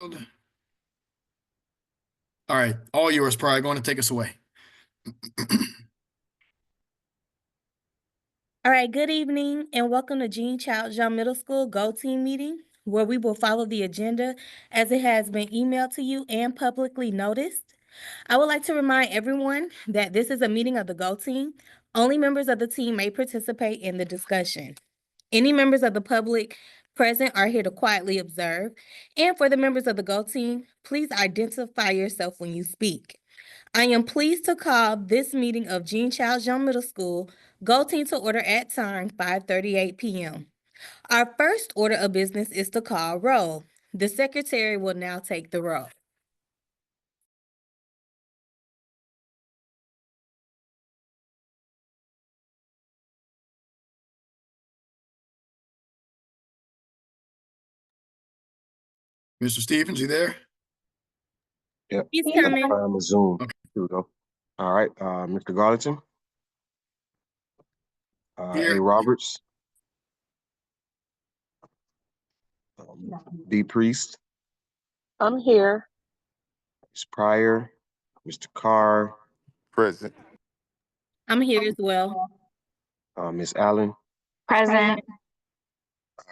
All right, all yours, Pryor. Going to take us away. All right, good evening and welcome to JCY GO Middle School Go Team Meeting, where we will follow the agenda as it has been emailed to you and publicly noticed. I would like to remind everyone that this is a meeting of the Go Team. Only members of the team may participate in the discussion. Any members of the public present are here to quietly observe. And for the members of the Go Team, please identify yourself when you speak. I am pleased to call this meeting of JCY GO Middle School Go Team to order at time 5:38 p.m. Our first order of business is to call roll. The secretary will now take the roll. Mr. Stevens, you there? Yep. He's coming. I'm a Zoom. Okay. Here we go. All right. Mr. Garlington. Here. A. Roberts. B. Priest. I'm here. Ms. Pryor. Mr. Carr. Present. I'm here as well. Ms. Allen. Present.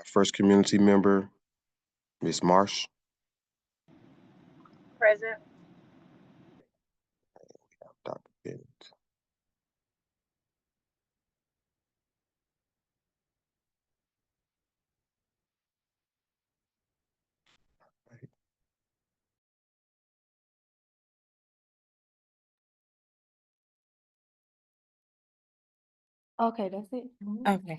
First community member, Ms. Marsh. Present. Dr. Bennett. Okay, that's it. Okay.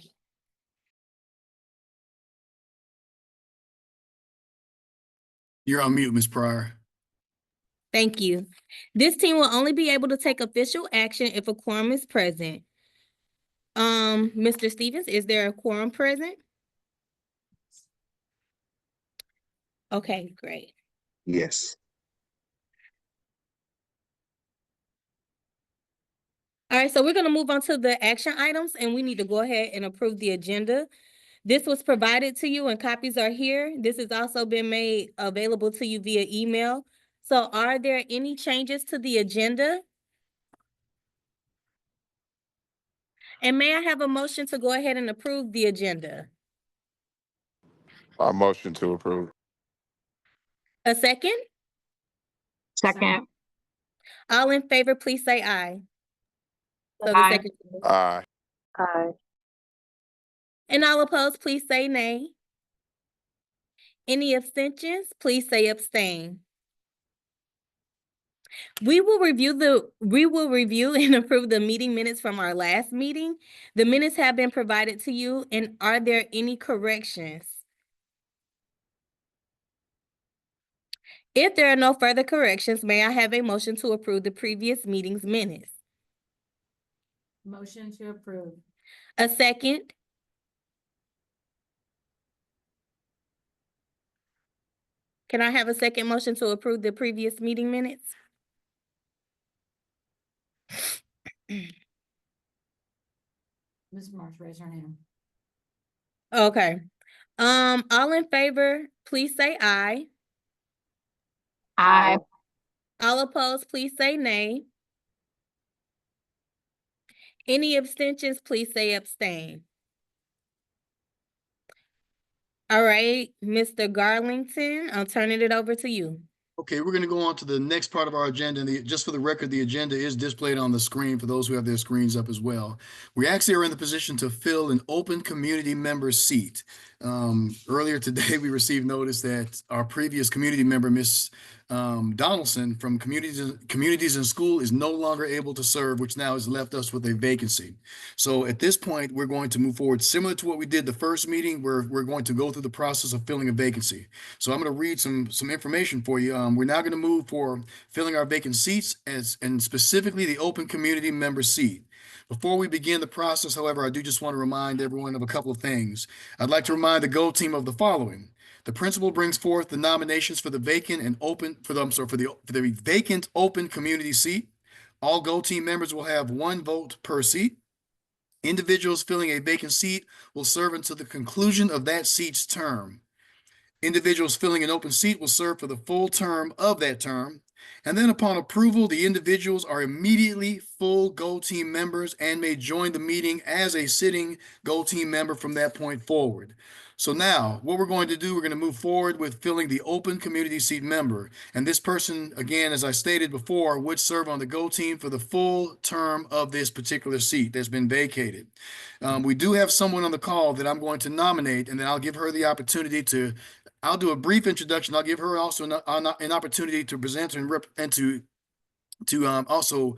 You're on mute, Ms. Pryor. Thank you. This team will only be able to take official action if a quorum is present. Mr. Stevens, is there a quorum present? Okay, great. Yes. All right, so we're gonna move on to the action items and we need to go ahead and approve the agenda. This was provided to you and copies are here. This has also been made available to you via email. So are there any changes to the agenda? And may I have a motion to go ahead and approve the agenda? I motion to approve. A second? Second. All in favor, please say aye. So the Aye. second. Aye. Aye. And all opposed, please say nay. Any abstentions, please say abstain. We will review and approve the meeting minutes from our last meeting. The minutes have been provided to you, and are there any corrections? If there are no further corrections, may I have a motion to approve the previous meeting's minutes? Motion to approve. A second? Can I have a second motion to approve the previous meeting minutes? Ms. Marsh, raise your hand. Okay. All in favor, please say aye. Aye. All opposed, please say nay. Any abstentions, please say abstain. All right, Mr. Garlington, I'm turning it over to you. Okay, we're going to go on to the next part of our agenda. And just for the record, the agenda is displayed on the screen for those who have their screens up as well. We actually are in the position to fill an open community member seat. Earlier today, we received notice that our previous community member, Miss Donaldson from Communities in School, is no longer able to serve, which now has left us with a vacancy. So at this point, we're going to move forward similar to what we did the first meeting, where we're going to go through the process of filling a vacancy. So I'm going to read some information for you. We're now going to move for filling our vacant seats and specifically the open community member seat. Before we begin the process, however, I do just want to remind everyone of a couple of things. I'd like to remind the Go Team of the following. The principal brings forth the nominations for the vacant and open for the vacant open community seat. All Go Team members will have 1 vote per seat. Individuals filling a vacant seat will serve until the conclusion of that seat's term. Individuals filling an open seat will serve for the full term of that term. And then upon approval, the individuals are immediately full Go Team members and may join the meeting as a sitting Go Team member from that point forward. So now what we're going to do, we're going to move forward with filling the open community seat member. And this person, again, as I stated before, would serve on the Go Team for the full term of this particular seat that's been vacated. We do have someone on the call that I'm going to nominate, and then I'll give her the opportunity to I'll do a brief introduction. I'll give her also an opportunity to present and to also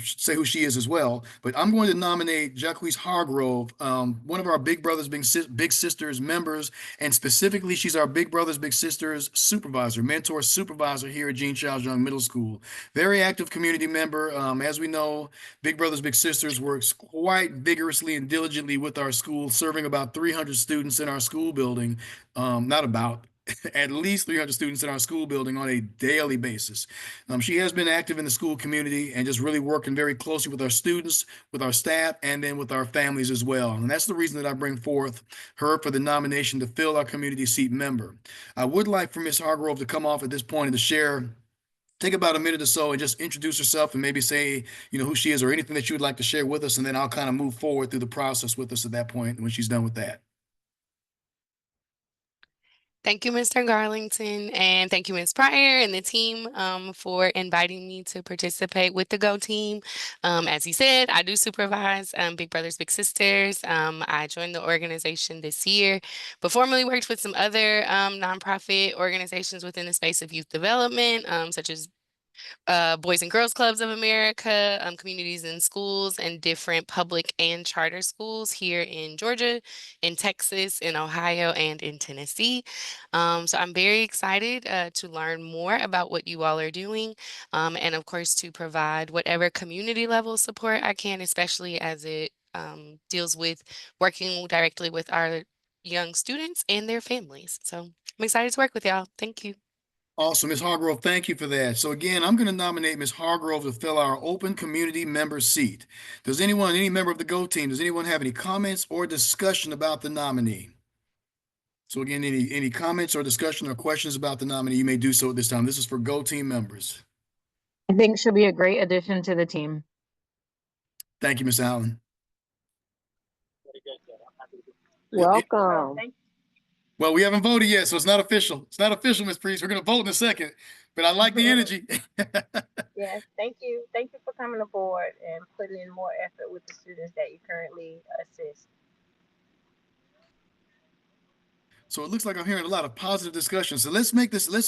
say who she is as well. But I'm going to nominate Jacquees Hargrove, one of our Big Brothers Big Sisters members, and specifically she's our Big Brothers Big Sisters supervisor, mentor supervisor here at Gene Childs Young Middle School. Very active community member. As we know, Big Brothers Big Sisters works quite vigorously and diligently with our school, serving about 300 students in our school building. Not about at least 300 students in our school building on a daily basis. She has been active in the school community and just really working very closely with our students, with our staff, and then with our families as well. And that's the reason that I bring forth her for the nomination to fill our community seat member. I would like for Ms. Hargrove to come off at this point and to share, take about a minute or so and just introduce herself and maybe say, who she is or anything that you would like to share with us. And then I'll kind of move forward through the process with us at that point when she's done with that. Thank you, Mr. Garlington, and thank you, Ms. Pryor and the team for inviting me to participate with the Go Team. As he said, I do supervise Big Brothers Big Sisters. I joined the organization this year, but formerly worked with some other nonprofit organizations within the space of youth development, such as Boys and Girls Clubs of America, communities and schools, and different public and charter schools here in Georgia, in Texas, in Ohio, and in Tennessee. So I'm very excited to learn more about what you all are doing, and of course to provide whatever community level support I can, especially as it deals with working directly with our young students and their families. So I'm excited to work with y'all. Thank you. Awesome, Ms. Hargrove, thank you for that. So again, I'm going to nominate Ms. Hargrove to fill our open community member seat. Does anyone, any member of the Go Team, does anyone have any comments or discussion about the nominee? So again, any comments or discussion or questions about the nominee, you may do so at this time. This is for Go Team members. I think she'll be a great addition to the team. Thank you, Ms. Allen. Welcome. Well, we haven't voted yet, so it's not official. It's not official, Ms. Priest. We're going to vote in a second, but I like the energy. Yes, thank you. Thank you for coming aboard and putting in more effort with the students that you currently assist. So it looks like I'm hearing a lot of positive discussion. So let's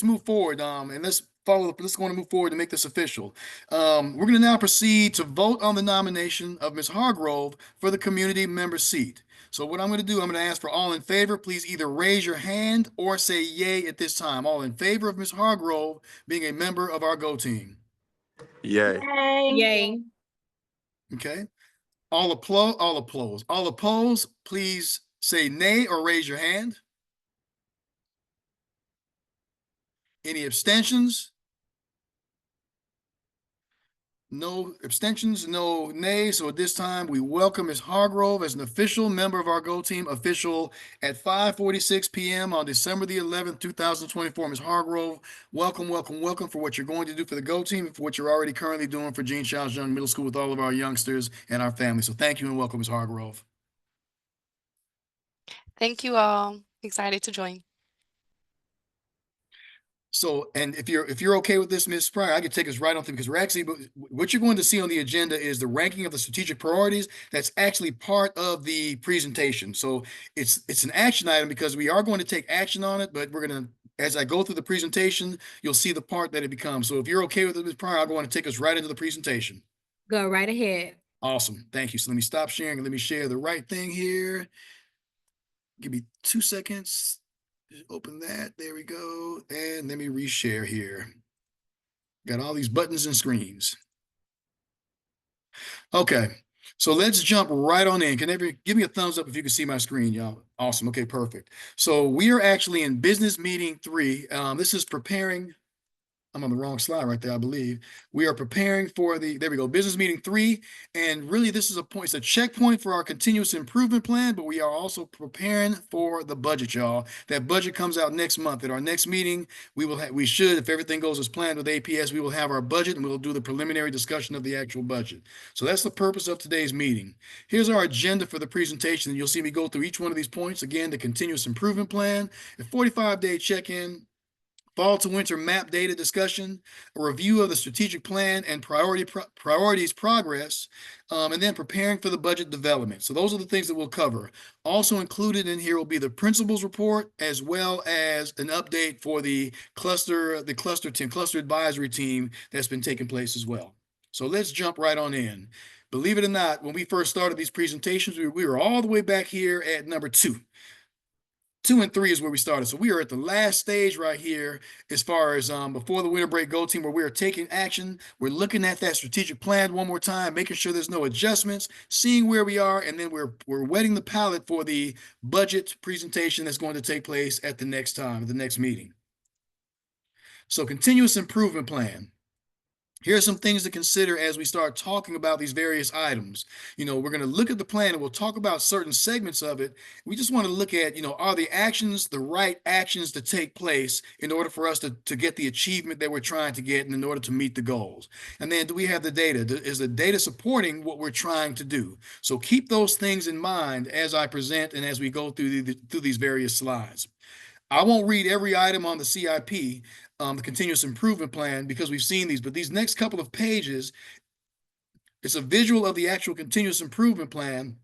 move forward, and let's go to move forward and make this official. We're going to now proceed to vote on the nomination of Ms. Hargrove for the community member seat. So what I'm going to do, I'm going to ask for all in favor. Please either raise your hand or say yay at this time. All in favor of Ms. Hargrove being a member of our Go Team. Yay. Yay. Okay. All opposed, please say nay or raise your hand. Any abstentions? No abstentions, no nays. So at this time, we welcome Ms. Hargrove as an official member of our Go Team, official at 5:46 p.m. on December the 11th, 2024. Ms. Hargrove, welcome, welcome, welcome for what you're going to do for the Go Team and for what you're already currently doing for Gene Childs Young Middle School with all of our youngsters and our families. So thank you and welcome, Ms. Hargrove. Thank you all. Excited to join. So, and if you're okay with this, Ms. Pryor, I could take us right on through because we're actually, what you're going to see on the agenda is the ranking of the strategic priorities. That's actually part of the presentation. So it's an action item because we are going to take action on it, but we're going to, as I go through the presentation, you'll see the part that it becomes. So if you're okay with it, Ms. Pryor, I'm going to take us right into the presentation. Go right ahead. Awesome. Thank you. So let me stop sharing and let me share the right thing here. Give me 2 seconds. Just open that. There we go. And let me reshare here. Got all these buttons and screens. Okay. So let's jump right on in. Can everybody give me a thumbs up if you can see my screen, y'all? Awesome. Okay, perfect. So we are actually in business meeting 3. This is preparing. I'm on the wrong slide right there, I believe. We are preparing for there we go, business meeting 3. And really, this is it's a checkpoint for our continuous improvement plan, but we are also preparing for the budget, y'all. That budget comes out next month. At our next meeting, we should, if everything goes as planned with APS, we will have our budget and we'll do the preliminary discussion of the actual budget. So that's the purpose of today's meeting. Here's our agenda for the presentation. And you'll see me go through each one of these points. Again, the continuous improvement plan, a 45-day check-in, fall to winter map data discussion, a review of the strategic plan and priorities progress, and then preparing for the budget development. So those are the things that we'll cover. Also included in here will be the principals report, as well as an update for the cluster advisory team that's been taking place as well. So let's jump right on in. Believe it or not, when we first started these presentations, we were all the way back here at number 2. 2 and 3 is where we started. So we are at the last stage right here as far as before the winter break go team, where we are taking action. We're looking at that strategic plan one more time, making sure there's no adjustments, seeing where we are, and then we're wetting the palette for the budget presentation that's going to take place at the next meeting. So continuous improvement plan. Here are some things to consider as we start talking about these various items. We're going to look at the plan and we'll talk about certain segments of it. We just want to look at, are the actions the right actions to take place in order for us to get the achievement that we're trying to get and in order to meet the goals? And then do we have the data? Is the data supporting what we're trying to do? So keep those things in mind as I present and as we go through these various slides. I won't read every item on the CIP, the continuous improvement plan, because we've seen these, but these next couple of pages, it's a visual of the actual continuous improvement plan.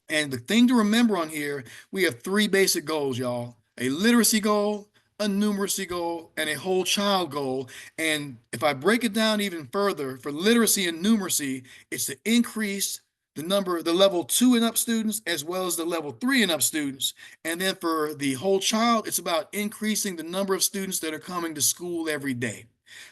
And the thing to remember on here, we have 3 basic goals, y'all. A literacy goal, a numeracy goal, and a whole child goal. And if I break it down even further, for literacy and numeracy, it's to increase the level 2 and up students, as well as the level 3 and up students. And then for the whole child, it's about increasing the number of students that are coming to school every day.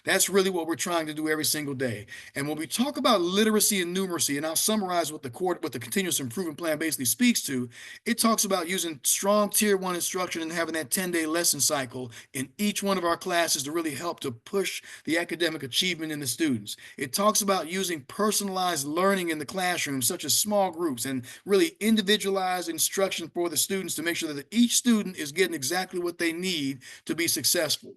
That's really what we're trying to do every single day. And when we talk about literacy and numeracy, and I'll summarize what the continuous improvement plan basically speaks to, it talks about using strong tier 1 instruction and having that 10-day lesson cycle in each one of our classes to really help to push the academic achievement in the students. It talks about using personalized learning in the classroom, such as small groups, and really individualized instruction for the students to make sure that each student is getting exactly what they need to be successful.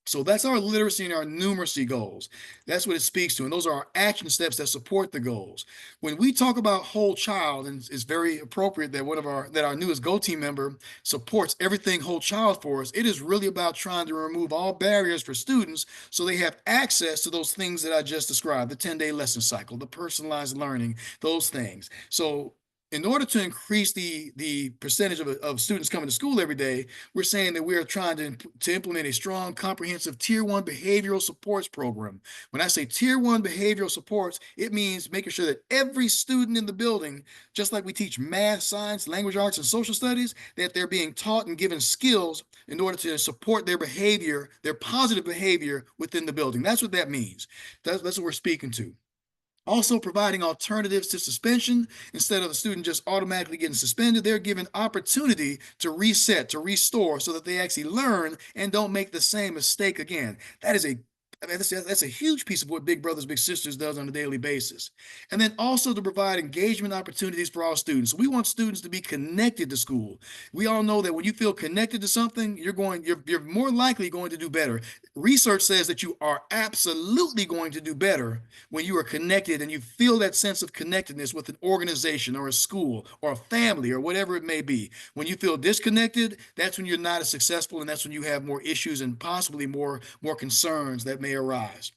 So that's our literacy and our numeracy goals. That's what it speaks to. And those are our action steps that support the goals. When we talk about whole child, and it's very appropriate that our newest Go team member supports everything whole child for us, it is really about trying to remove all barriers for students so they have access to those things that I just described, the 10-day lesson cycle, the personalized learning, those things. So in order to increase the percentage of students coming to school every day, we're saying that we are trying to implement a strong, comprehensive Tier 1 behavioral supports program. When I say Tier 1 behavioral supports, it means making sure that every student in the building, just like we teach math, science, language arts, and social studies, that they're being taught and given skills in order to support their behavior, their positive behavior within the building. That's what that means. That's what we're speaking to. Also providing alternatives to suspension. Instead of the student just automatically getting suspended, they're given opportunity to reset, to restore, so that they actually learn and don't make the same mistake again. That's a huge piece of what Big Brothers Big Sisters does on a daily basis. And then also to provide engagement opportunities for all students. We want students to be connected to school. We all know that when you feel connected to something, you're more likely going to do better. Research says that you are absolutely going to do better when you are connected and you feel that sense of connectedness with an organization or a school or a family or whatever it may be. When you feel disconnected, that's when you're not as successful, and that's when you have more issues and possibly more concerns that may arise.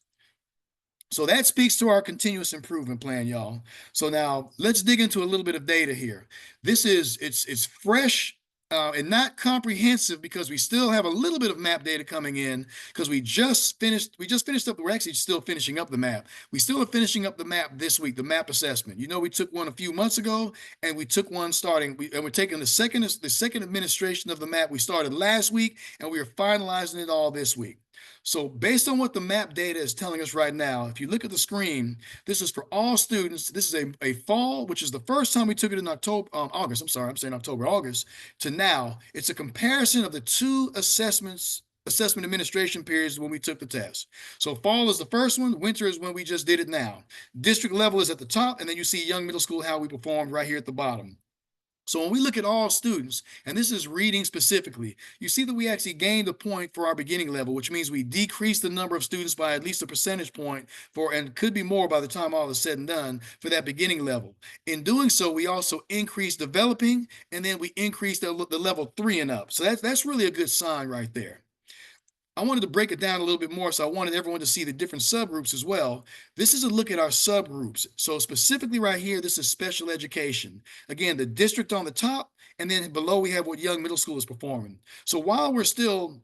So that speaks to our continuous improvement plan, y'all. So now let's dig into a little bit of data here. It's fresh and not comprehensive, because we still have a little bit of map data coming in, because we just finished up. We're actually still finishing up the map. We still are finishing up the map this week, the map assessment. We took one a few months ago, and we took one and we're taking the second administration of the map. We started last week, and we are finalizing it all this week. So based on what the map data is telling us right now, if you look at the screen, this is for all students. This is a fall, which is the first time we took it in August. I'm saying October, August to now. It's a comparison of the 2 assessments assessment administration periods when we took the test. So fall is the first one, winter is when we just did it now. District level is at the top, and then you see young middle school, how we performed right here at the bottom. So when we look at all students, and this is reading specifically, you see that we actually gained a point for our beginning level, which means we decreased the number of students by at least a percentage point for, and could be more by the time all is said and done, for that beginning level. In doing so, we also increased developing, and then we increased the level 3 and up. So that's really a good sign right there. I wanted to break it down a little bit more, so I wanted everyone to see the different subgroups as well. This is a look at our subgroups. So specifically right here, this is special education. Again, the district on the top, and then below we have what young middle school is performing. So while we're still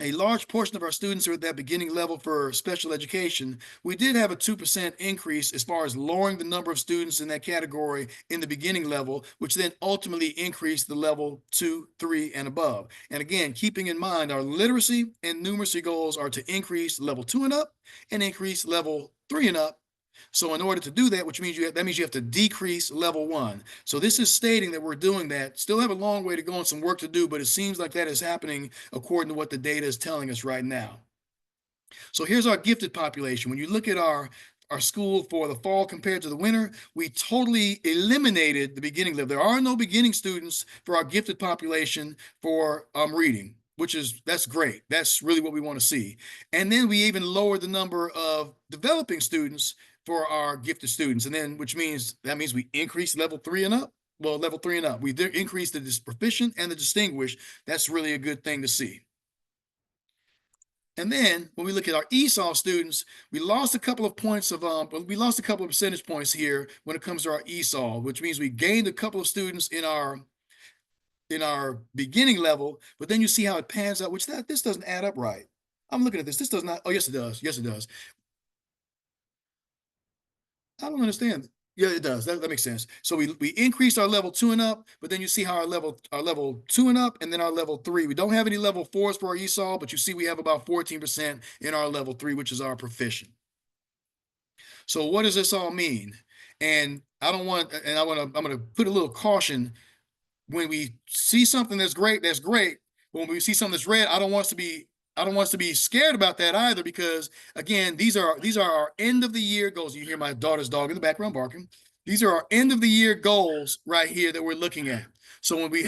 a large portion of our students are at that beginning level for special education, we did have a 2% increase as far as lowering the number of students in that category in the beginning level, which then ultimately increased the level 2, 3, and above. And again, keeping in mind our literacy and numeracy goals are to increase level 2 and up and increase level 3 and up. So in order to do that, which means you have to decrease level 1. So this is stating that we're doing that. Still have a long way to go and some work to do, but it seems like that is happening according to what the data is telling us right now. So here's our gifted population. When you look at our school for the fall compared to the winter, we totally eliminated the beginning level. There are no beginning students for our gifted population for reading, that's great. That's really what we want to see. And then we even lowered the number of developing students for our gifted students, and then which means we increase level 3 and up. Well, level 3 and up, we increased the proficient and the distinguished. That's really a good thing to see. And then when we look at our ESOL students, we lost a couple of points of we lost a couple of percentage points here when it comes to our ESOL, which means we gained a couple of students in our beginning level, but then you see how it pans out, which this doesn't add up right. I'm looking at this. This does not. Oh, yes, it does. Yes, it does. I don't understand. Yeah, it does. That makes sense. So we increased our level 2 and up, but then you see how our level 2 and up, and then our level 3. We don't have any level 4s for our ESOL, but you see we have about 14% in our level 3, which is our proficient. So what does this all mean? And I'm going to put a little caution. When we see something that's great, that's great. But when we see something that's red, I don't want us to be scared about that either, because again, these are our end of the year goals. You hear my daughter's dog in the background barking. These are our end of the year goals right here that we're looking at. So when we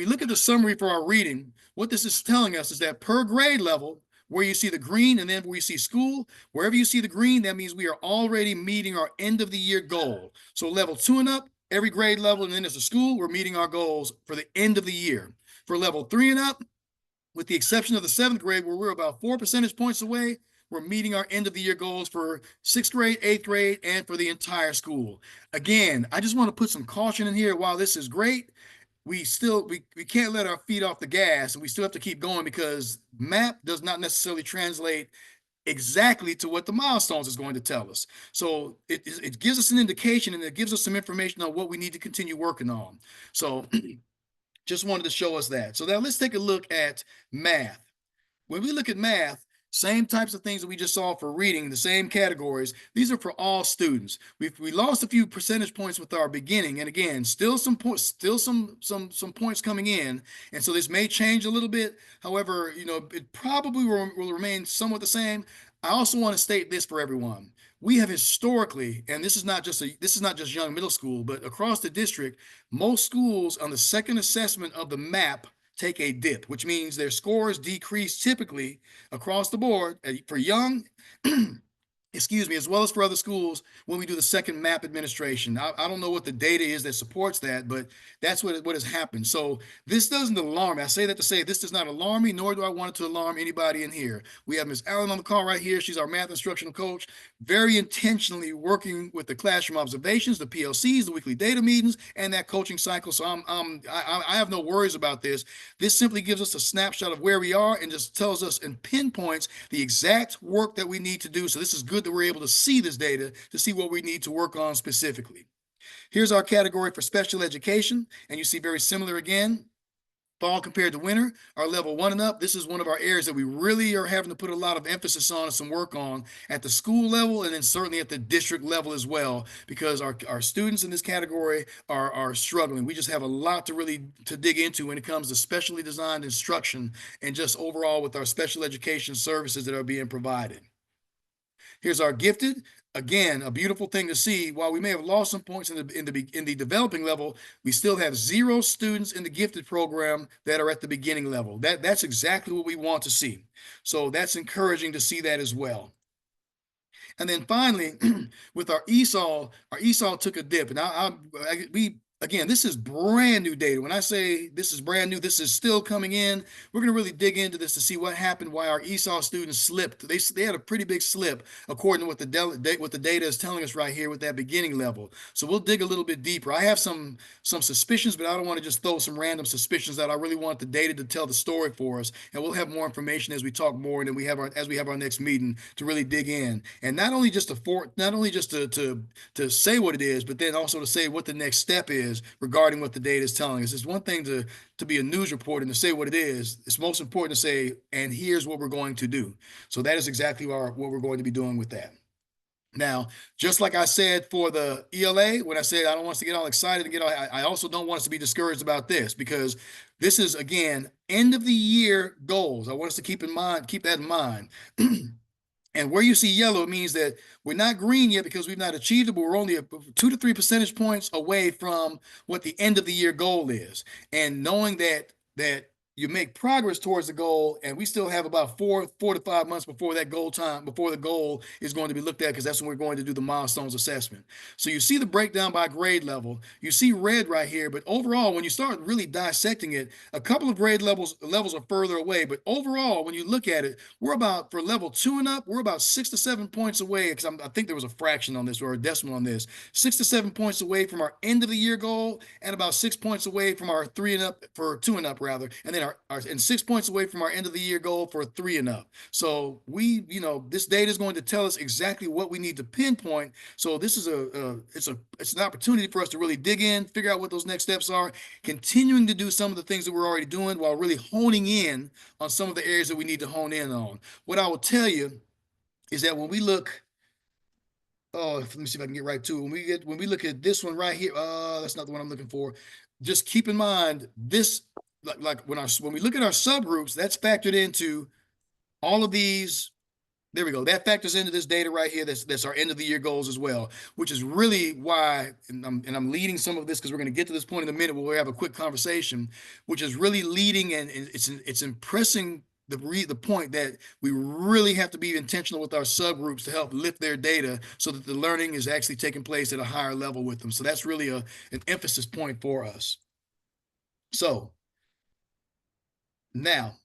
look at the summary for our reading, what this is telling us is that per grade level, where you see the green and then where you see school, wherever you see the green, that means we are already meeting our end of the year goal. So level 2 and up, every grade level, and then as a school, we're meeting our goals for the end of the year. For level 3 and up, with the exception of the 7th grade, where we're about 4 percentage points away, we're meeting our end of the year goals for 6th grade, 8th grade, and for the entire school. Again, I just want to put some caution in here. While this is great, we can't let our feet off the gas, and we still have to keep going, because MAP does not necessarily translate exactly to what the milestones is going to tell us. So it gives us an indication, and it gives us some information on what we need to continue working on. So just wanted to show us that. So now let's take a look at math. When we look at math, same types of things that we just saw for reading, the same categories. These are for all students. We lost a few percentage points with our beginning, and again, still some points coming in, and so this may change a little bit. However, it probably will remain somewhat the same. I also want to state this for everyone. We have historically, and this is not just young middle school, but across the district, most schools on the second assessment of the MAP take a dip, which means their scores decrease typically across the board for young, as well as for other schools when we do the second MAP administration. I don't know what the data is that supports that, but that's what has happened. So this doesn't alarm me. I say that to say this does not alarm me, nor do I want it to alarm anybody in here. We have Ms. Allen on the call right here. She's our math instructional coach, very intentionally working with the classroom observations, the PLCs, the weekly data meetings, and that coaching cycle. So I have no worries about this. This simply gives us a snapshot of where we are and just tells us and pinpoints the exact work that we need to do. So this is good that we're able to see this data to see what we need to work on specifically. Here's our category for special education, and you see very similar again. fall compared to winter, our level 1 and up, this is one of our areas that we really are having to put a lot of emphasis on and some work on at the school level, and then certainly at the district level as well, because our students in this category are struggling. We just have a lot to really to dig into when it comes to specially designed instruction and just overall with our special education services that are being provided. Here's our gifted. Again, a beautiful thing to see. While we may have lost some points in the developing level, we still have 0 students in the gifted program that are at the beginning level. That's exactly what we want to see. So that's encouraging to see that as well. And then finally, with our ESOL took a dip. And again, this is brand new data. When I say this is brand new, this is still coming in. We're going to really dig into this to see what happened, why our ESOL students slipped. They had a pretty big slip according to what the data is telling us right here with that beginning level. So we'll dig a little bit deeper. I have some suspicions, but I don't want to just throw some random suspicions out. I really want the data to tell the story for us, and we'll have more information as we talk more, and then we have our next meeting to really dig in, and not only just to say what it is, but then also to say what the next step is regarding what the data is telling us. It's one thing to be a news reporter and to say what it is. It's most important to say, and here's what we're going to do. So that is exactly what we're going to be doing with that. Now, just like I said for the ELA, when I said I don't want us to get all excited and I also don't want us to be discouraged about this, because this is, again, end of the year goals. I want us to keep that in mind. And where you see yellow, it means that we're not green yet because we've not achieved it, but we're only 2 to 3 percentage points away from what the end of the year goal is. And knowing that you make progress towards the goal, and we still have about 4 to 5 months before the goal is going to be looked at, because that's when we're going to do the milestones assessment. So you see the breakdown by grade level. You see red right here, but overall, when you start really dissecting it, a couple of grade levels are further away. But overall, when you look at it, we're about, for level 2 and up, we're about 6 to 7 points away, because I think there was a fraction on this or a decimal on this, 6 to 7 points away from our end of the year goal, and about 6 points away from our 2 and up rather, and then and 6 points away from our end of the year goal for 3 and up. So this data is going to tell us exactly what we need to pinpoint. So this is it's an opportunity for us to really dig in, figure out what those next steps are, continuing to do some of the things that we're already doing while really honing in on some of the areas that we need to hone in on. What I will tell you is that when we look, let me see if I can get right to it. When we look at this one right here, that's not the one I'm looking for. Just keep in mind this, like when we look at our subgroups, that's factored into all of these. There we go. That factors into this data right here. That's our end of the year goals as well, which is really why, and I'm leading some of this because we're going to get to this point in a minute where we'll have a quick conversation, which is really leading, and it's impressing the point that we really have to be intentional with our subgroups to help lift their data so that the learning is actually taking place at a higher level with them. So that's really an emphasis point for us. So now,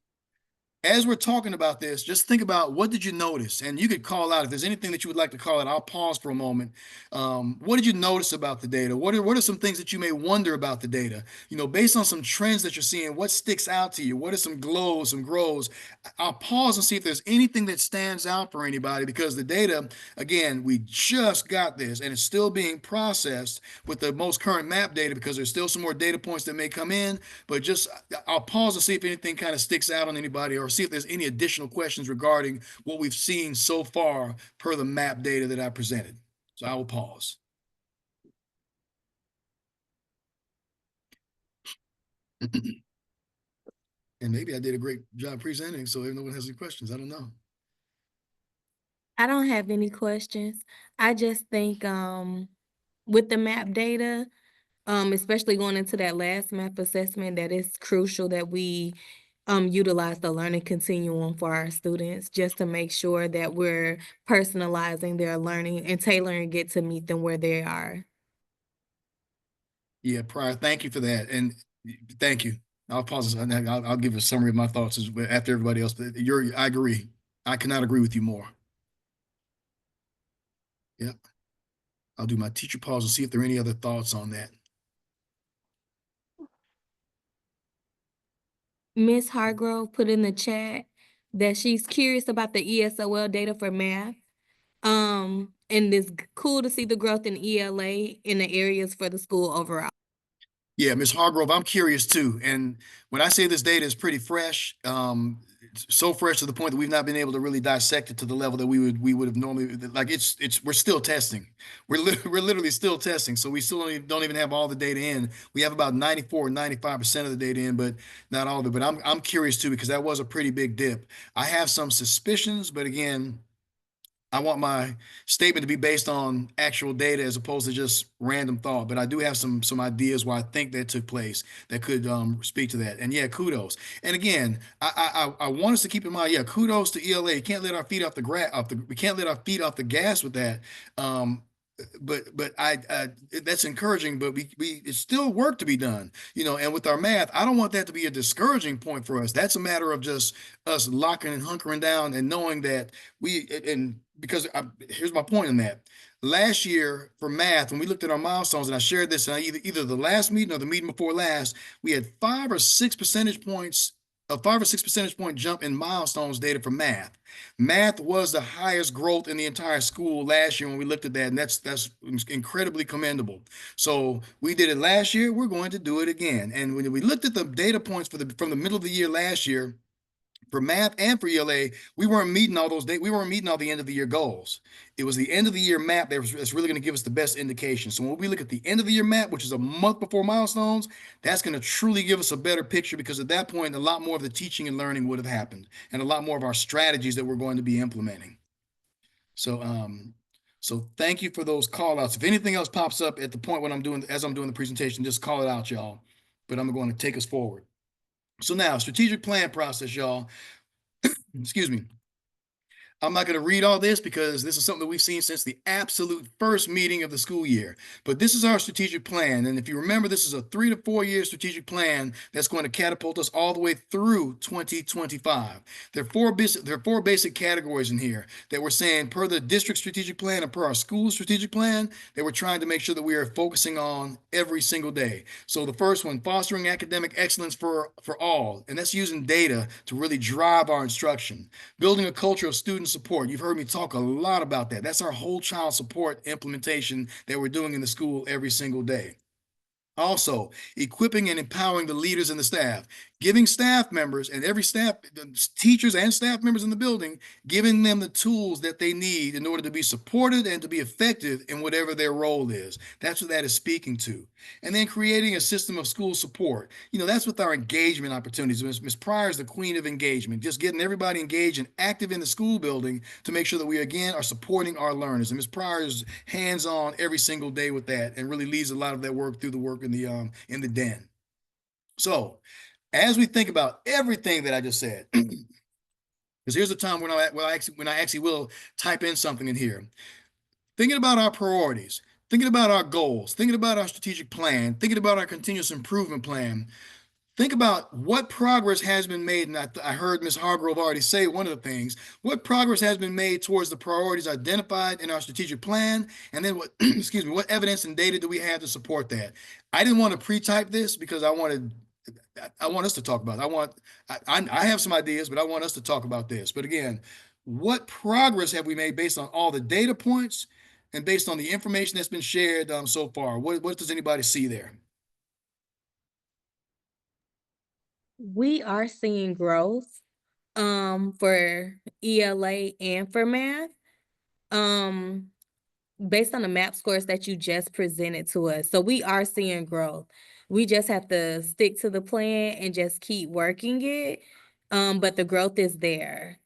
as we're talking about this, just think about, what did you notice? And you could call out, if there's anything that you would like to call out. I'll pause for a moment. What did you notice about the data? What are some things that you may wonder about the data? Based on some trends that you're seeing, what sticks out to you? What are some glows, some grows? I'll pause and see if there's anything that stands out for anybody, because the data, again, we just got this and it's still being processed with the most current map data, because there's still some more data points that may come in, but I'll pause and see if anything kind of sticks out on anybody, or see if there's any additional questions regarding what we've seen so far per the map data that I presented. So I will pause. And maybe I did a great job presenting, so if no one has any questions, I don't know. I don't have any questions. I just think with the map data, especially going into that last map assessment, that it's crucial that we utilize the learning continuum for our students, just to make sure that we're personalizing their learning and tailoring it to meet them where they are. Yeah, Prior, thank you for that, and thank you. I'll pause. I'll give a summary of my thoughts after everybody else. But I agree. I cannot agree with you more. Yep. I'll do my teacher pause and see if there are any other thoughts on that. Miss Hargrove put in the chat that she's curious about the ESOL data for math. And it's cool to see the growth in ELA in the areas for the school overall. Yeah, Ms. Hargrove, I'm curious too. And when I say this data is pretty fresh, it's so fresh to the point that we've not been able to really dissect it to the level that we would have normally, like we're still testing. We're literally still testing. So we still don't even have all the data in. We have about 94, 95% of the data in, but not all of it. But I'm curious too, because that was a pretty big dip. I have some suspicions, but again, I want my statement to be based on actual data as opposed to just random thought. But I do have some ideas why I think that took place that could speak to that. And yeah, kudos. And again, I want us to keep in mind, yeah, kudos to ELA. You can't let our feet off the we can't let our feet off the gas with that. But I that's encouraging, but we it's still work to be done, and with our math, I don't want that to be a discouraging point for us. That's a matter of just us locking and hunkering down and knowing that and because here's my point in that. Last year for math, when we looked at our milestones, and I shared this in either the last meeting or the meeting before last, we had 5 or 6 percentage points, a 5 or 6 percentage point jump in milestones data for math. Math was the highest growth in the entire school last year when we looked at that, and that's incredibly commendable. So we did it last year. We're going to do it again. And when we looked at the data points from the middle of the year last year, for math and for ELA, we weren't meeting all those days. We weren't meeting all the end of the year goals. It was the end of the year map that's really going to give us the best indication. So when we look at the end of the year map, which is a month before milestones, that's going to truly give us a better picture, because at that point, a lot more of the teaching and learning would have happened, and a lot more of our strategies that we're going to be implementing. So, so thank you for those call outs. If anything else pops up at the point when as I'm doing the presentation, just call it out, y'all. But I'm going to take us forward. So now, strategic plan process, y'all. Excuse me. I'm not going to read all this because this is something that we've seen since the absolute first meeting of the school year. But this is our strategic plan. And if you remember, this is a 3 to 4 year strategic plan that's going to catapult us all the way through 2025. There are four basic categories in here that we're saying, per the district strategic plan and per our school strategic plan, that we're trying to make sure that we are focusing on every single day. So the first one, fostering academic excellence for all. And that's using data to really drive our instruction. Building a culture of student support. You've heard me talk a lot about that. That's our whole child support implementation that we're doing in the school every single day. Also, equipping and empowering the leaders and the staff, giving staff members and teachers and staff members in the building, giving them the tools that they need in order to be supported and to be effective in whatever their role is. That's what that is speaking to. And then creating a system of school support. That's with our engagement opportunities. Ms. Pryor is the queen of engagement, just getting everybody engaged and active in the school building to make sure that we, again, are supporting our learners. And Ms. Pryor is hands-on every single day with that and really leads a lot of that work through the work in the den. So as we think about everything that I just said, because here's a time when I actually will type in something in here. Thinking about our priorities, thinking about our goals, thinking about our strategic plan, thinking about our continuous improvement plan. Think about what progress has been made, and I heard Ms. Hargrove already say one of the things. What progress has been made towards the priorities identified in our strategic plan, and then what what evidence and data do we have to support that? I didn't want to pre-type this because I want us to talk about it. I have some ideas, but I want us to talk about this. But again, what progress have we made based on all the data points and based on the information that's been shared so far? What does anybody see there? We are seeing growth for ELA and for math. Based on the map scores that you just presented to us. So we are seeing growth. We just have to stick to the plan and just keep working it. But the growth is there.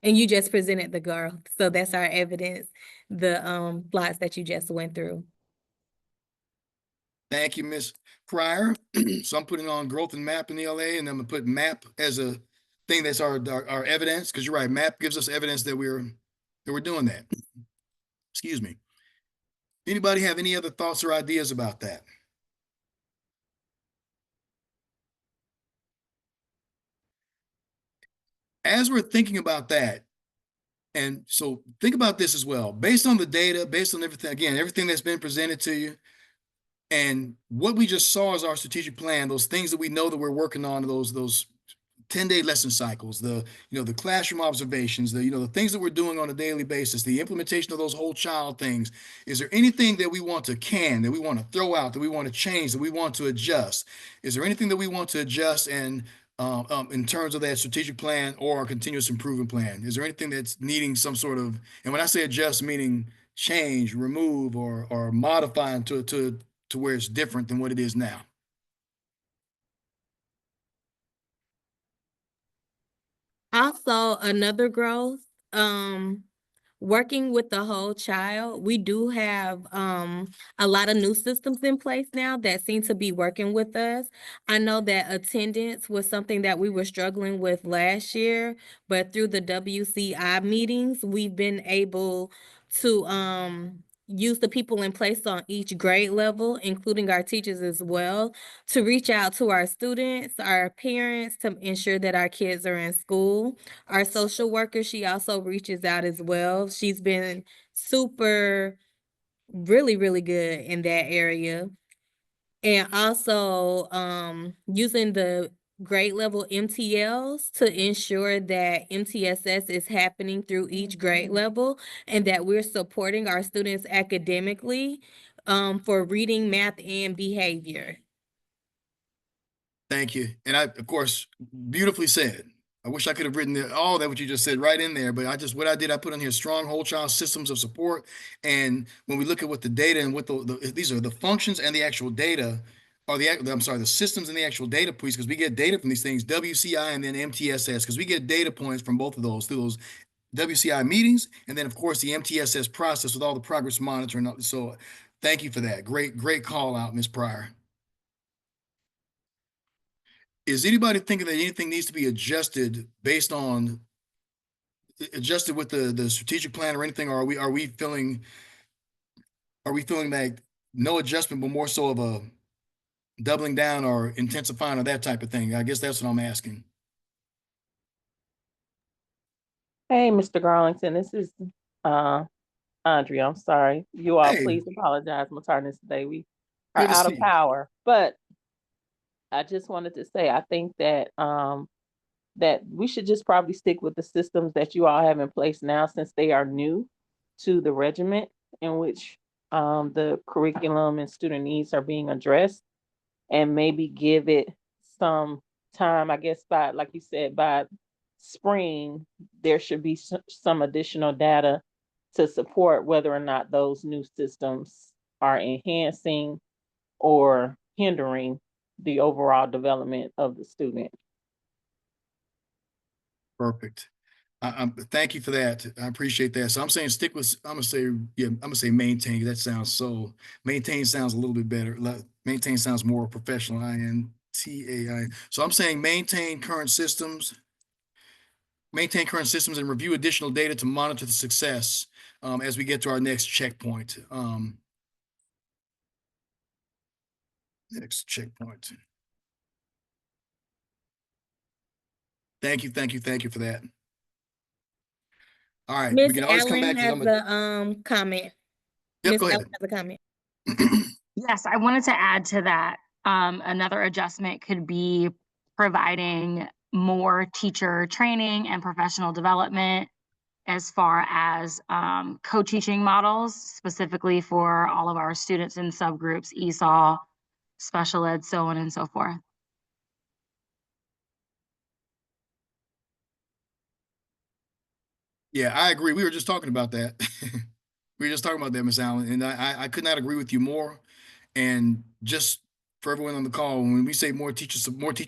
And you just presented the growth. So that's our evidence, the slides that you just went through. Thank you, Ms. Pryor. So I'm putting on growth and map in ELA, and I'm gonna put map as a thing that's our evidence, because you're right, map gives us evidence that we're doing that. Excuse me. Anybody have any other thoughts or ideas about that? As we're thinking about that, and so think about this as well, based on the data, based on everything, again, everything that's been presented to you, and what we just saw as our strategic plan, those things that we know that we're working on, those 10-day lesson cycles, the classroom observations, the things that we're doing on a daily basis, the implementation of those whole child things. Is there anything that we want to that we want to throw out, that we want to change, that we want to adjust? Is there anything that we want to adjust and in terms of that strategic plan or continuous improvement plan? Is there anything that's needing some sort of, and when I say adjust, meaning change, remove, or modify to where it's different than what it is now? Also, another growth, working with the whole child, we do have a lot of new systems in place now that seem to be working with us. I know that attendance was something that we were struggling with last year, but through the WCI meetings, we've been able to use the people in place on each grade level, including our teachers as well, to reach out to our students, our parents, to ensure that our kids are in school. Our social worker, she also reaches out as well. She's been really, really good in that area. And also using the grade level MTLs to ensure that MTSS is happening through each grade level and that we're supporting our students academically for reading, math, and behavior. Thank you. And of course, beautifully said. I wish I could have written all that what you just said right in there, but what I did, I put on here strong whole child systems of support. And when we look at what the data and what these are the functions and the actual data, or the systems and the actual data points, because we get data from these things, WCI and then MTSS, because we get data points from both of those through those WCI meetings, and then of course the MTSS process with all the progress monitoring. So thank you for that. Great call out, Ms. Pryor. Is anybody thinking that anything needs to be adjusted with the strategic plan or anything? Or are we feeling like no adjustment, but more so of a doubling down or intensifying or that type of thing? I guess that's what I'm asking. Hey, Mr. Garlington, this is Andrea. I'm sorry. You all Hey, please apologize, my tardiness today. We are good to out see of you. power. But I just wanted to say I think that that we should just probably stick with the systems that you all have in place now, since they are new to the regiment in which the curriculum and student needs are being addressed, and maybe give it some time. I guess by, like you said, by spring, there should be some additional data to support whether or not those new systems are enhancing or hindering the overall development of the student. Perfect. Thank you for that. I appreciate that. So I'm saying I'm gonna say maintain. Maintain sounds a little bit better. Maintain sounds more professional. INTAI. So I'm saying maintain current systems and review additional data to monitor the success as we get to our next checkpoint. Next checkpoint. Thank you for that. All right, we Miss can always come Allen back to has a comment. Yep, Miss go Allen ahead. has a comment. Yes, I wanted to add to that. Another adjustment could be providing more teacher training and professional development as far as co-teaching models, specifically for all of our students in subgroups, ESOL, special ed, so on and so forth. Yeah, I agree. We were just talking about that. We were just talking about that, Miss Allen, and I could not agree with you more. And just for everyone on the call, when we say more teacher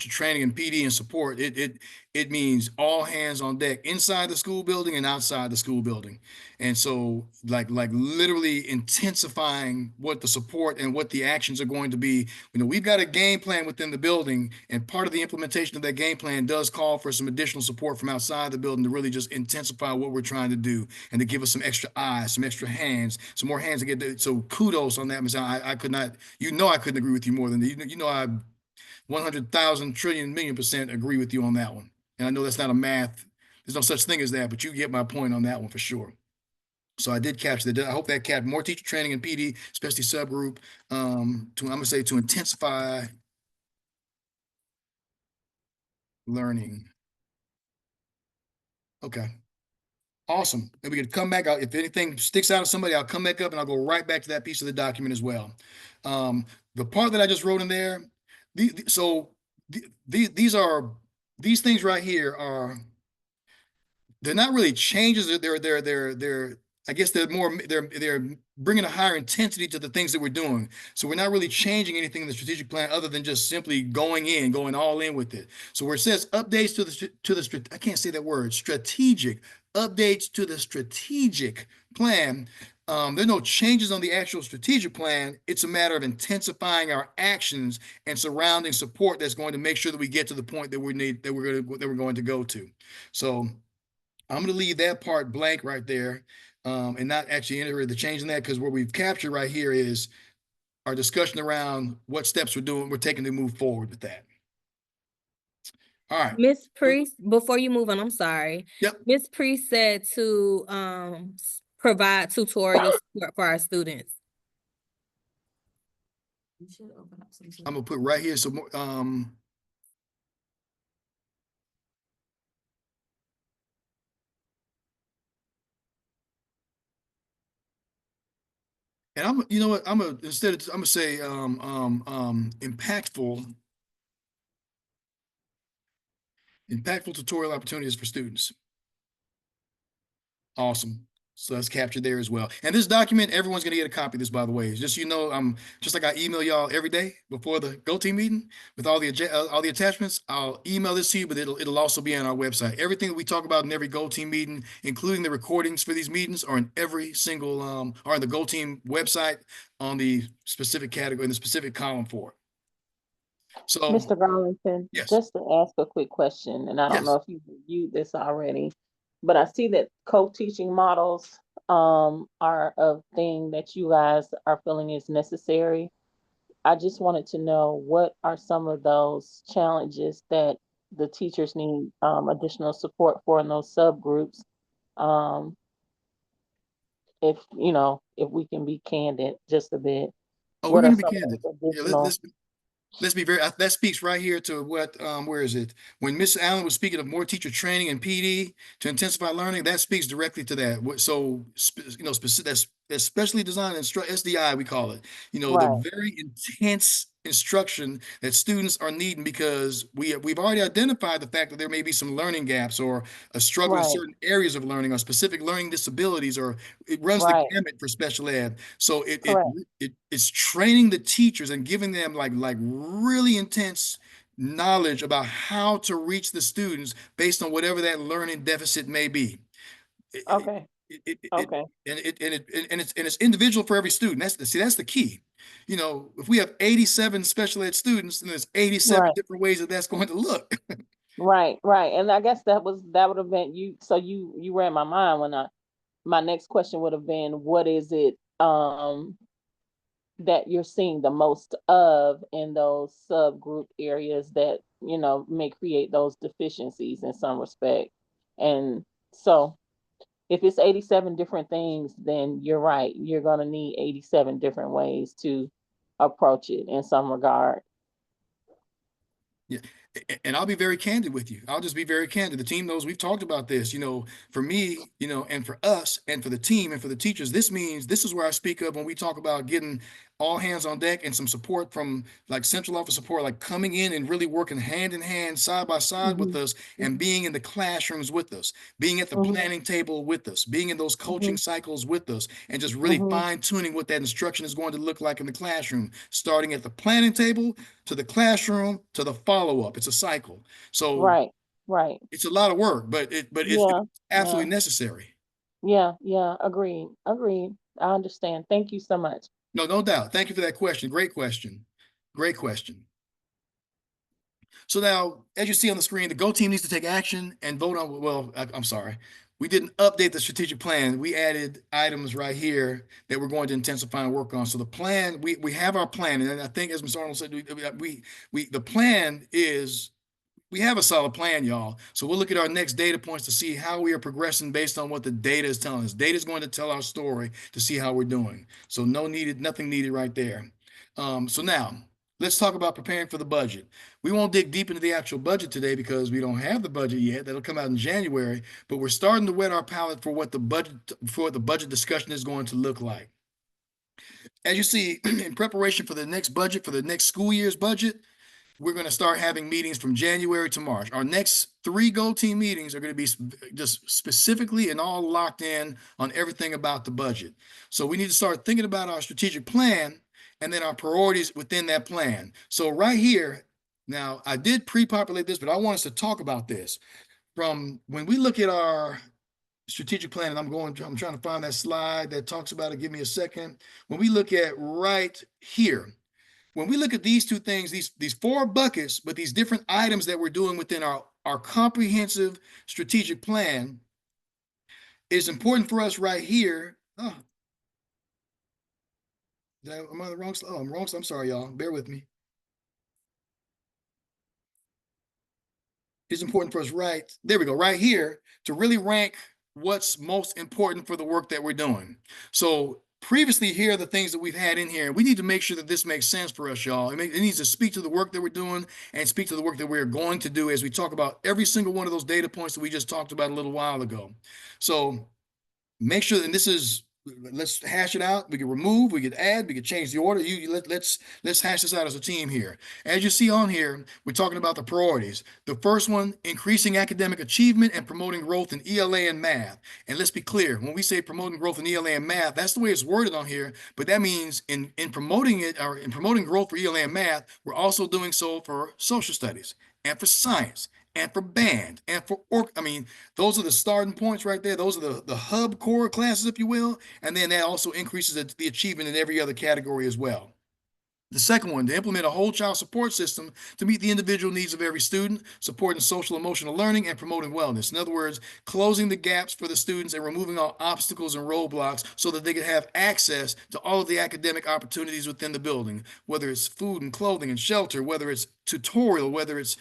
training and PD and support, it means all hands on deck inside the school building and outside the school building. And so like literally intensifying what the support and what the actions are going to be. We've got a game plan within the building, and part of the implementation of that game plan does call for some additional support from outside the building to really just intensify what we're trying to do and to give us some extra eyes, some extra hands, some more hands to get. So kudos on that, Ms. Allen. I could not, I couldn't agree with you more than I 100,000 trillion million % agree with you on that one. And I know that's not a math. There's no such thing as that, but you get my point on that one for sure. So I did capture that. I hope that captured more teacher training and PD, especially subgroup, I'm gonna say to intensify learning. Okay. Awesome. And we can come back out. If anything sticks out of somebody, I'll come back up and I'll go right back to that piece of the document as well. The part that I just wrote in there, these things right here are, they're not really changes. They're I guess they're bringing a higher intensity to the things that we're doing. So we're not really changing anything in the strategic plan other than just simply going all in with it. So where it says updates I can't say that word, strategic updates to the strategic plan. There are no changes on the actual strategic plan. It's a matter of intensifying our actions and surrounding support that's going to make sure that we get to the point that we're going to go to. So I'm going to leave that part blank right there, and not actually enter the change in that, because what we've captured right here is our discussion around what steps we're taking to move forward with that. All right. Miss Priest, before you move on, I'm sorry. Yep. Miss Priest said to provide tutorial support for our students. I'm gonna put right here some more. And you know what? I'm gonna say impactful tutorial opportunities for students. Awesome. So that's captured there as well. And this document, everyone's going to get a copy of this, by the way. Just so you know, just like I email y'all every day before the Go Team meeting with all the attachments. I'll email this to you, but it'll also be on our website. Everything that we talk about in every Go Team meeting, including the recordings for these meetings, are in every single are on the Go Team website on the specific category, in the specific column for it. So, Mr. Garlington, yes. just to ask a quick question, and I don't Yes. know if you've reviewed this already, but I see that co-teaching models are a thing that you guys are feeling is necessary. I just wanted to know, what are some of those challenges that the teachers need additional support for in those subgroups? If if we can be candid just a bit, Oh, we're what are going to be some of candid. those Yeah, additional? let's be that speaks right here to what, where is it? When Miss Allen was speaking of more teacher training and PD to intensify learning, that speaks directly to that. So, that's especially designed SDI, we call it, the Right, very intense instruction that students are needing, because we've already identified the fact that there may be some learning gaps or a struggle in right, certain areas of learning or specific learning disabilities, or it runs the right, gamut for special ed. So correct. it's training the teachers and giving them like really intense knowledge about how to reach the students based on whatever that learning deficit may be. Okay, It okay, and it's individual for every student. That's the key. If we have 87 special ed students, then there's 87 right, different ways that that's going to look. right, right. And I guess that would have been you. So you ran my mind when my next question would have been, what is it that you're seeing the most of in those subgroup areas that may create those deficiencies in some respect? And so if it's 87 different things, then you're right. You're going to need 87 different ways to approach it in some regard. Yeah. And I'll be very candid with you. I'll just be very candid. The team knows we've talked about this, for me, and for us and for the team and for the teachers. This means this is where I speak up when we talk about getting all hands on deck and some support from like central office support, like coming in and really working hand in hand, side by side with Mhm, us, and mhm, being in the classrooms with us, being at the mhm, planning table with us, being in those coaching mhm, cycles with us, and just really mhm. fine tuning what that instruction is going to look like in the classroom, starting at the planning table to the classroom to the follow-up. It's a cycle. So Right, right. it's a lot of work, but it's Yeah, yeah, absolutely necessary. yeah, yeah. Agreed, agreed. I understand. Thank you so much. No doubt. Thank you for that question. Great question. Great question. So now, as you see on the screen, the Go team needs to take action and vote on, well, I'm sorry. We didn't update the strategic plan. We added items right here that we're going to intensify and work on. So the plan, we have our plan. And I think, as Ms. Arnold said, the plan is, we have a solid plan, y'all. So we'll look at our next data points to see how we are progressing based on what the data is telling us. Data is going to tell our story to see how we're doing. So nothing needed right there. So now let's talk about preparing for the budget. We won't dig deep into the actual budget today because we don't have the budget yet. That'll come out in January, but we're starting to whet our palate for what the budget discussion is going to look like. As you see, in preparation for the next budget, for the next school year's budget, we're going to start having meetings from January to March. Our next 3 Go Team meetings are going to be just specifically and all locked in on everything about the budget. So we need to start thinking about our strategic plan and then our priorities within that plan. So right here, now I did pre-populate this, but I want us to talk about this. From when we look at our strategic plan, and I'm trying to find that slide that talks about it. Give me a second. When we look at right here, when we look at these two things, these 4 buckets, but these different items that we're doing within our comprehensive strategic plan, it's important for us right here. Oh, am I the wrong? Oh, I'm wrong. I'm sorry, y'all. Bear with me. It's important for us there we go, right here, to really rank what's most important for the work that we're doing. So previously, here are the things that we've had in here. We need to make sure that this makes sense for us, y'all. It needs to speak to the work that we're doing and speak to the work that we're going to do as we talk about every single one of those data points that we just talked about a little while ago. So make sure, and this is, let's hash it out. We can remove, we could add, we could change the order. Let's hash this out as a team here. As you see on here, we're talking about the priorities. The first one, increasing academic achievement and promoting growth in ELA and math. And let's be clear, when we say promoting growth in ELA and math, that's the way it's worded on here, but that means in promoting it, or in promoting growth for ELA and math, we're also doing so for social studies and for science and for band and for those are the starting points right there. Those are the hub core classes, if you will, and then that also increases the achievement in every other category as well. The second one, to implement a whole child support system to meet the individual needs of every student, supporting social emotional learning and promoting wellness. In other words, closing the gaps for the students and removing all obstacles and roadblocks so that they can have access to all of the academic opportunities within the building, whether it's food and clothing and shelter, whether it's tutorial, whether it's,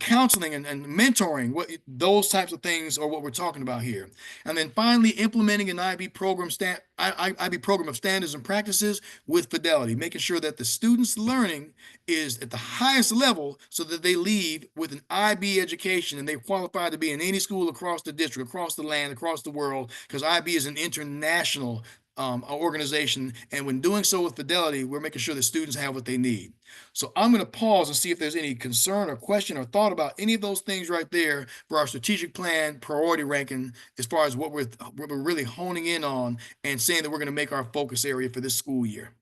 counseling and mentoring, those types of things are what we're talking about here. And then finally, implementing an IB program of standards and practices with fidelity, making sure that the students' learning is at the highest level so that they leave with an IB education and they qualify to be in any school across the district, across the land, across the world, because IB is an international organization. And when doing so with fidelity, we're making sure the students have what they need. So I'm going to pause and see if there's any concern or question or thought about any of those things right there for our strategic plan priority ranking, as far as what we're really honing in on and saying that we're going to make our focus area for this school year.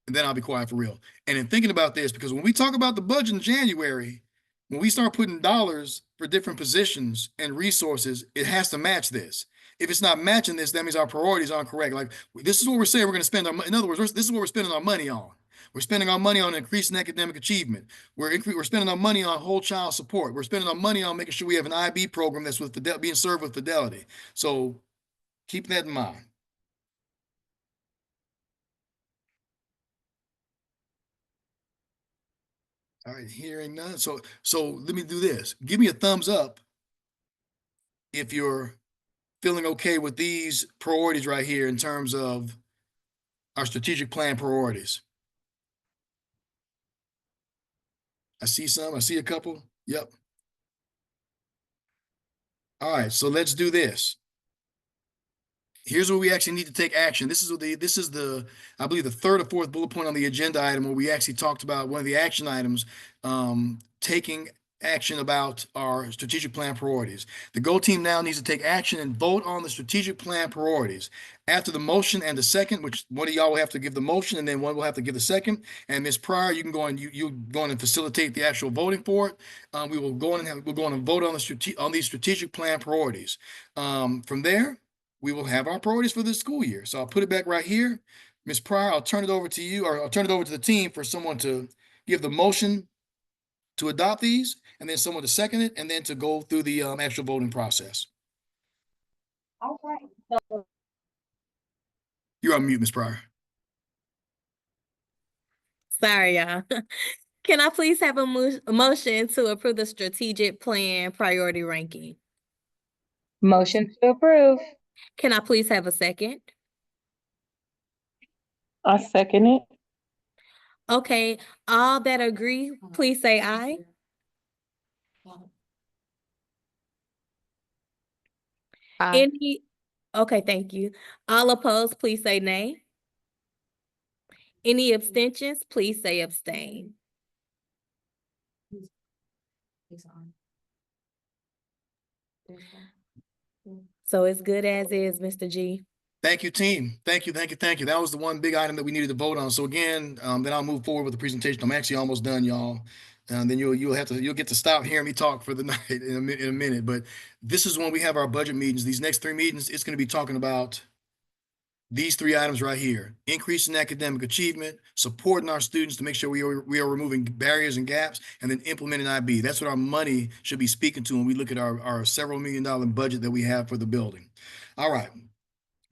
And then I'll be quiet for real. And in thinking about this, because when we talk about the budget in January, when we start putting dollars for different positions and resources, it has to match this. If it's not matching this, that means our priorities aren't correct. Like, this is what we're saying we're going to spend our money. In other words, this is what we're spending our money on. We're spending our money on increasing academic achievement. We're spending our money on whole child support. We're spending our money on making sure we have an IB program that's being served with fidelity. So keep that in mind. All right, hearing none. So let me do this. Give me a thumbs up if you're feeling okay with these priorities right here in terms of our strategic plan priorities. I see some. I see a couple. Yep. All right, so let's do this. Here's where we actually need to take action. This is the I believe the third or fourth bullet point on the agenda item where we actually talked about one of the action items, taking action about our strategic plan priorities. The Go team now needs to take action and vote on the strategic plan priorities. After the motion and the second, which one of y'all will have to give the motion and then one will have to give the second. And Ms. Pryor, you can go and you go on and facilitate the actual voting for it. We will go on and vote on these strategic plan priorities. From there, we will have our priorities for this school year. So I'll put it back right here. Ms. Pryor, I'll turn it over to you, or I'll turn it over to the team for someone to give the motion to adopt these, and then someone to second it, and then to go through the actual voting process. All right. So You're on mute, Ms. Pryor. Sorry, y'all. Can I please have a motion to approve the strategic plan priority ranking? motion to approve. Can I please have a second? I second it. Okay, all that agree, please say aye. Aye. Okay, thank you. All opposed, please say nay. Any abstentions, please say abstain. So it's good as is, Mr. G. Thank you, team. Thank you. That was the one big item that we needed to vote on. So again, then I'll move forward with the presentation. I'm actually almost done, y'all. And then you'll get to stop hearing me talk for the night in a minute. But this is when we have our budget meetings. These next 3 meetings, it's going to be talking about these 3 items right here: increasing academic achievement, supporting our students to make sure we are removing barriers and gaps, and then implementing IB. That's what our money should be speaking to when we look at our several $1 million budget that we have for the building. All right.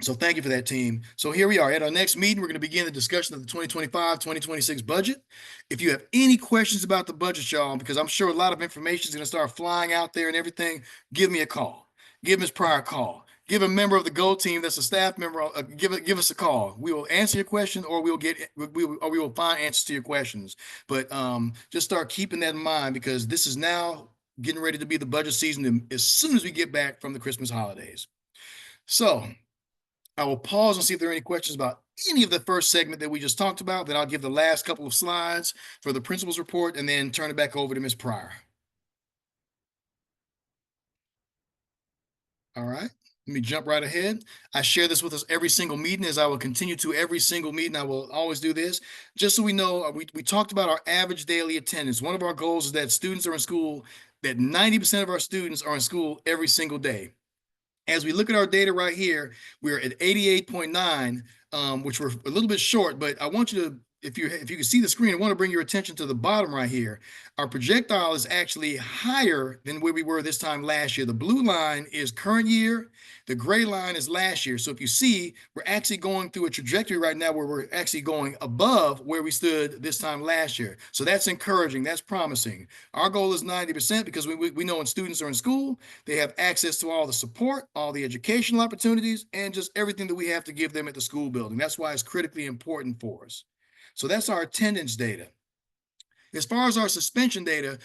So thank you for that, team. So here we are at our next meeting. We're going to begin the discussion of the 2025-2026 budget. If you have any questions about the budget, y'all, because I'm sure a lot of information is going to start flying out there and everything, give me a call. Give Ms. Pryor a call. Give a member of the GO team that's a staff member, give us a call. We will answer your question, or we will find answers to your questions. But just start keeping that in mind, because this is now getting ready to be the budget season as soon as we get back from the Christmas holidays. So I will pause and see if there are any questions about any of the first segment that we just talked about. Then I'll give the last couple of slides for the principal's report and then turn it back over to Ms. Pryor. All right, let me jump right ahead. I share this with us every single meeting, as I will continue to every single meeting. I will always do this. Just so we know, we talked about our average daily attendance. One of our goals is that students are in school, that 90% of our students are in school every single day. As we look at our data right here, we're at 88.9, which we're a little bit short, but I want you to, if you can see the screen, I want to bring your attention to the bottom right here. Our projectile is actually higher than where we were this time last year. The blue line is current year. The gray line is last year. So if you see, we're actually going through a trajectory right now where we're actually going above where we stood this time last year. So that's encouraging. That's promising. Our goal is 90% because we know when students are in school, they have access to all the support, all the educational opportunities, and just everything that we have to give them at the school building. That's why it's critically important for us. So that's our attendance data. As far as our suspension data,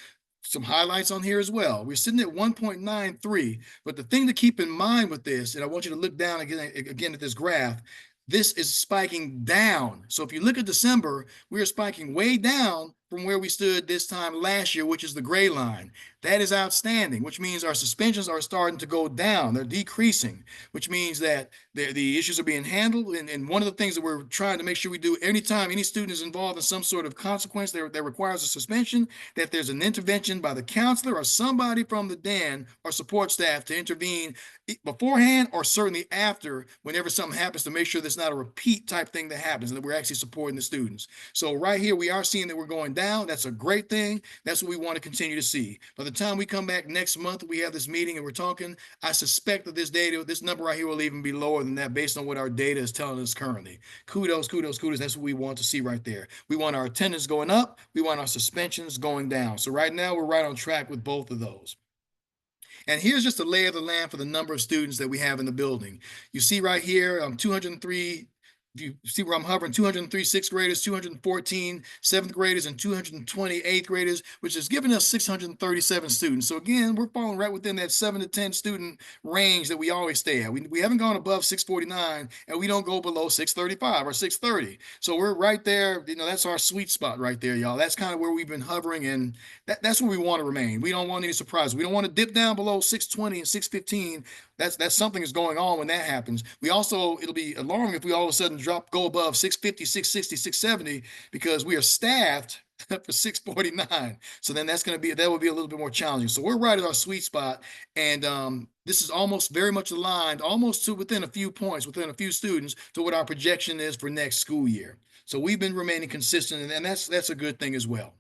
some highlights on here as well. We're sitting at 1.93, but the thing to keep in mind with this, and I want you to look down again at this graph, this is spiking down. So if you look at December, we are spiking way down from where we stood this time last year, which is the gray line. That is outstanding, which means our suspensions are starting to go down. They're decreasing, which means that the issues are being handled. And one of the things that we're trying to make sure we do anytime any student is involved in some sort of consequence that requires a suspension, that there's an intervention by the counselor or somebody from the DAN or support staff to intervene beforehand or certainly after, whenever something happens, to make sure there's not a repeat type thing that happens and that we're actually supporting the students. So right here, we are seeing that we're going down. That's a great thing. That's what we want to continue to see. By the time we come back next month, we have this meeting and we're talking, I suspect that this number right here will even be lower than that based on what our data is telling us currently. Kudos. That's what we want to see right there. We want our attendance going up. We want our suspensions going down. So right now, we're right on track with both of those. And here's just a lay of the land for the number of students that we have in the building. You see right here, 203. If you see where I'm hovering, 203 sixth graders, 214 seventh graders, and 220 eighth graders, which is giving us 637 students. So again, we're falling right within that 7 to 10 student range that we always stay at. We haven't gone above 649, and we don't go below 635 or 630. So we're right there. That's our sweet spot right there, y'all. That's kind of where we've been hovering, and that's where we want to remain. We don't want any surprises. We don't want to dip down below 620 and 615. That's something is going on when that happens. It'll be alarming if we all of a sudden go above 650, 660, 670, because we are staffed for 649. So then that will be a little bit more challenging. So we're right at our sweet spot. And this is almost very much aligned, almost to within a few points, within a few students, to what our projection is for next school year. So we've been remaining consistent, and that's a good thing as well.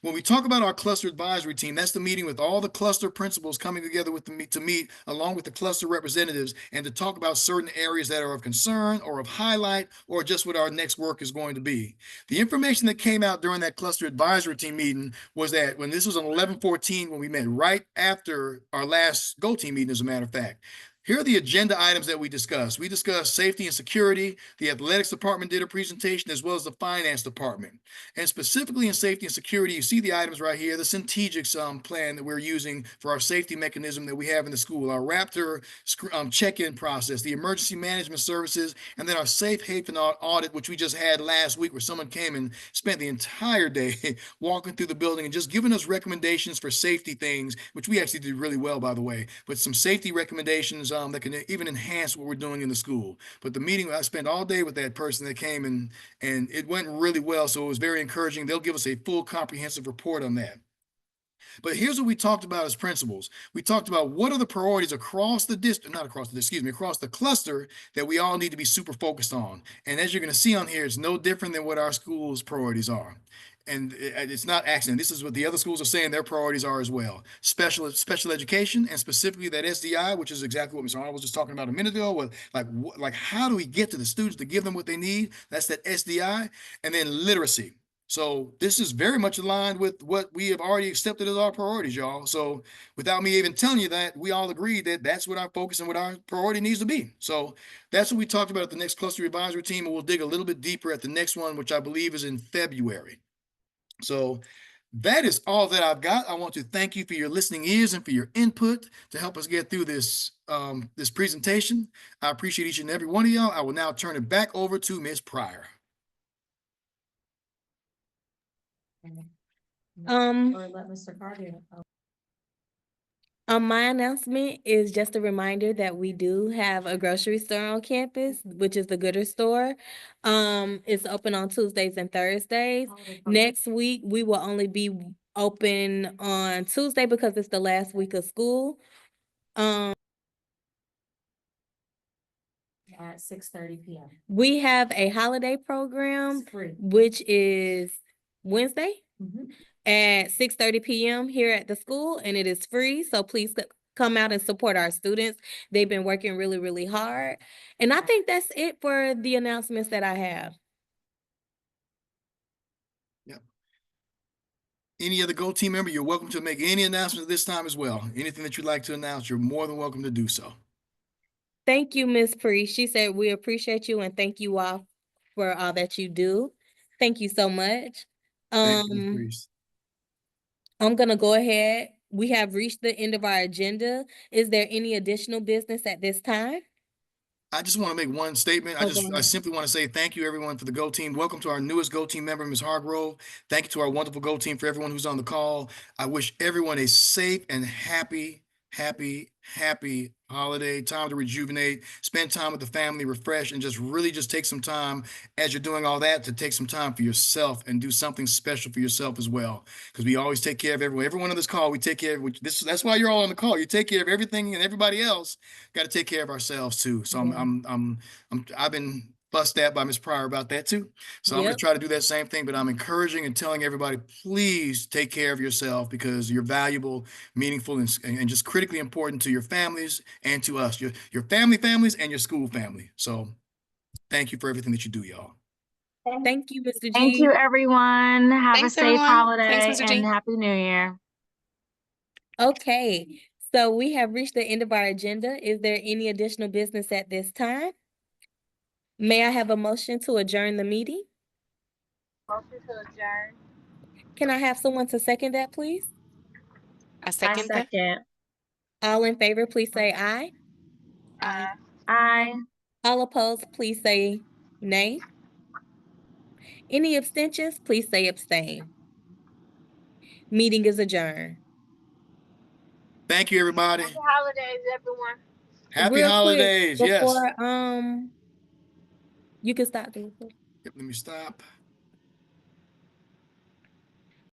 When we talk about our cluster advisory team, that's the meeting with all the cluster principals coming together to meet along with the cluster representatives and to talk about certain areas that are of concern or of highlight or just what our next work is going to be. The information that came out during that cluster advisory team meeting was that when this was on 11/14, when we met right after our last GO team meeting, as a matter of fact, Here are the agenda items that we discussed. We discussed safety and security. The athletics department did a presentation as well as the finance department. And specifically in safety and security, you see the items right here, the Centegix plan that we're using for our safety mechanism that we have in the school, our Raptor check-in process, the emergency management services, and then our safe haven audit, which we just had last week where someone came and spent the entire day walking through the building and just giving us recommendations for safety things, which we actually did really well, by the way, but some safety recommendations that can even enhance what we're doing in the school. But the meeting, I spent all day with that person that came and it went really well. So it was very encouraging. They'll give us a full comprehensive report on that. But here's what we talked about as principals. We talked about what are the priorities across the district, not across the, excuse me, across the cluster that we all need to be super focused on. And as you're going to see on here, it's no different than what our school's priorities are. And it's not accident. This is what the other schools are saying their priorities are as well. Special education, and specifically that SDI, which is exactly what Mr. Arnold was just talking about a minute ago. With like how do we get to the students to give them what they need? That's that SDI. And then literacy. So this is very much aligned with what we have already accepted as our priorities, y'all. So without me even telling you that, we all agreed that that's what our focus and what our priority needs to be. So that's what we talked about at the next cluster advisory team, and we'll dig a little bit deeper at the next one, which I believe is in February. So that is all that I've got. I want to thank you for your listening ears and for your input to help us get through this this presentation. I appreciate each and every one of y'all. I will now turn it back over to Ms. Pryor. Or let Mr. Carter. My announcement is just a reminder that we do have a grocery store on campus, which is the Gooder store. It's open on Tuesdays and Thursdays. Next week, we will only be open on Tuesday because it's the last week of school. At 6:30 p.m. We have a holiday program, which is Wednesday at 6:30 p.m. here at the school, and it is free. So please come out and support our students. They've been working really, really hard. And I think that's it for the announcements that I have. Yep. Any other Go Team member, you're welcome to make any announcements this time as well. Anything that you'd like to announce, you're more than welcome to do so. Thank you, Ms. Pre. She said, we appreciate you and thank you all for all that you do. Thank you so much. Thank you, Ms. I'm gonna go ahead. We have reached the end of our agenda. Is there any additional business at this time? I just want to make one statement. I simply want to say thank you, everyone, for the Go Team. Welcome to our newest Go Team member, Ms. Hargrove. Thank you to our wonderful Go Team for everyone who's on the call. I wish everyone a safe and happy holiday, time to rejuvenate, spend time with the family, refresh, and just really just take some time as you're doing all that to take some time for yourself and do something special for yourself as well. Because we always take care of everyone. Everyone on this call, we take care of that's why you're all on the call. You take care of everything, and everybody else got to take care of ourselves too. So I've been fussed at by Ms. Pryor about that too. So I'm going to try to do that same thing, but I'm encouraging and telling everybody, please take care of yourself because you're valuable, meaningful, and just critically important to your families and to us, your families and your school family. So thank you for everything that you do, y'all. Thank you, Mr. G. Thank you, everyone. Have Thanks, a safe everyone. holiday Thanks, Mr. G. and Happy New Year. Okay, so we have reached the end of our agenda. Is there any additional business at this time? May I have a motion to adjourn the meeting? Motion to adjourn. Can I have someone to second that, please? I second that. All in favor, please say aye. Aye. Aye. All opposed, please say nay. Any abstentions, please say abstain. Meeting is adjourned. Thank you, everybody. Happy holidays, everyone. Happy Real quick, holidays. Yes. before, you can stop. Yep, let me stop.